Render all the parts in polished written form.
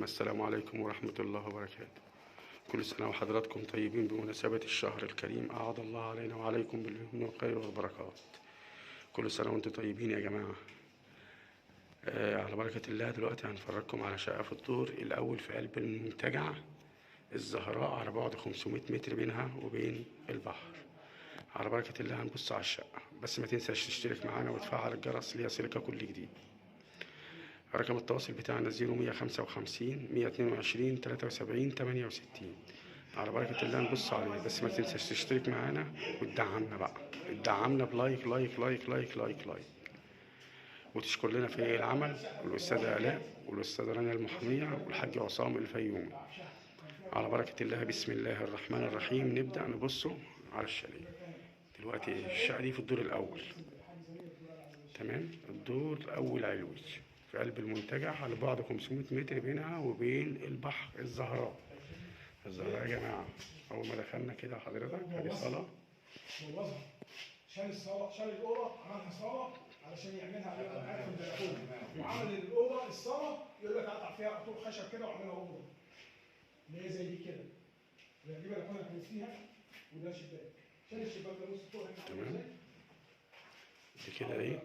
السلام عليكم ورحمة الله وبركاته. كل سنة وحضراتكم طيبين بمناسبة الشهر الكريم، أعاد الله علينا وعليكم باليمن والخير والبركات. كل سنة وانتم طيبين يا جماعة. على بركة الله دلوقتي هنفرجكم على شقة في الدور الأول في قلب المنتجع الزهراء، على بعد 500 متر بينها وبين البحر. على بركة الله هنبص على الشقة، بس ما تنساش تشترك معانا وتفعل الجرس ليصلك كل جديد. رقم التواصل بتاعنا 0155 122 73 68. على بركة الله نبص عليه، بس ما تنساش تشترك معانا وتدعمنا بقى، تدعمنا بلايك لايك لايك لايك لايك لايك، وتشكر لنا في العمل والأستاذة آلاء والأستاذة رانيا المحامية والحاج عصام الفيومي. على بركة الله، بسم الله الرحمن الرحيم. نبدأ نبصه على الشاليه. دلوقتي الشقة دي في الدور الأول، تمام، الدور الأول علوي في قلب المنتجع، على بعد 500 متر بينها وبين البحر الزهراء. الزهراء يا جماعة، أول ما دخلنا كده حضرتك ادي صالة، شال الصالة، شال الأوضة عملها صالة علشان يعملها قاعد في البلكونة، وعمل الأوضة الصالة يقول لك قطع فيها طول خشب كده وعملها أوضة اللي هي زي دي كده. دي بلكونة كانت فيها وده شباك، شال الشباك ده نص فوق هنا تمام. دي كده إيه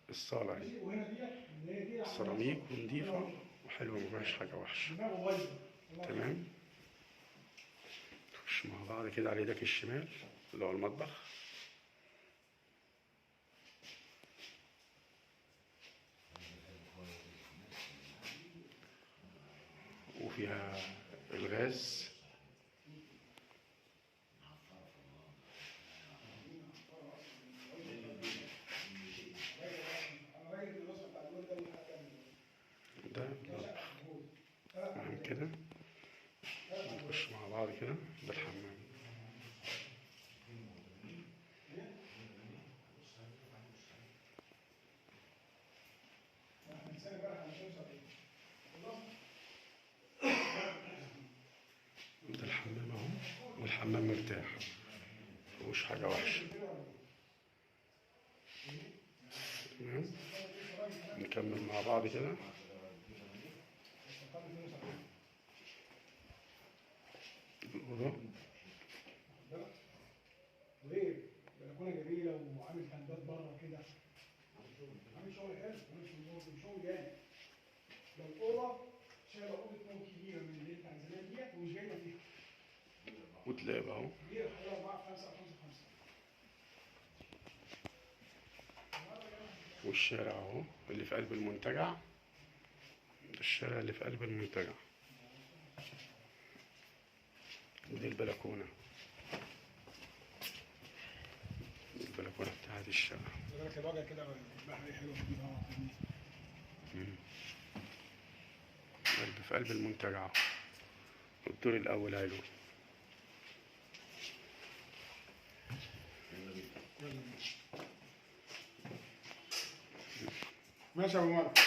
الصالة دي، وهنا دي سيراميك ونضيفة وحلوة، مفيهاش حاجة وحشة. تمام. نخش مع بعض كده على ايدك الشمال اللي هو المطبخ. وفيها الغاز، ده المطبخ. تمام كده. نخش مع بعض كده، ده الحمام. ده الحمام اهو، والحمام مرتاح، مفيهوش حاجة وحشة. تمام. نكمل مع بعض كده. الأوضة غير بلكونه جميله وعامل هندات بره كده، عامل شغل حلو، عامل شغل جامد. ده الاوضه شايله اوضه نوم كبيره من اللي بتاع زمان ديت ومش جايبه فيها. وتلاب اهو. كبيره الحقيقه 4 في 5 5 5. والشارع اهو اللي في قلب المنتجع، ده الشارع اللي في قلب المنتجع. ودي البلكونة، البلكونة بتاعت الشقة. خلي بالك الوجه كده البحر حلو في قلب المنتجع اهو، الدور الأول علوي. ماشي يا ابو مالك.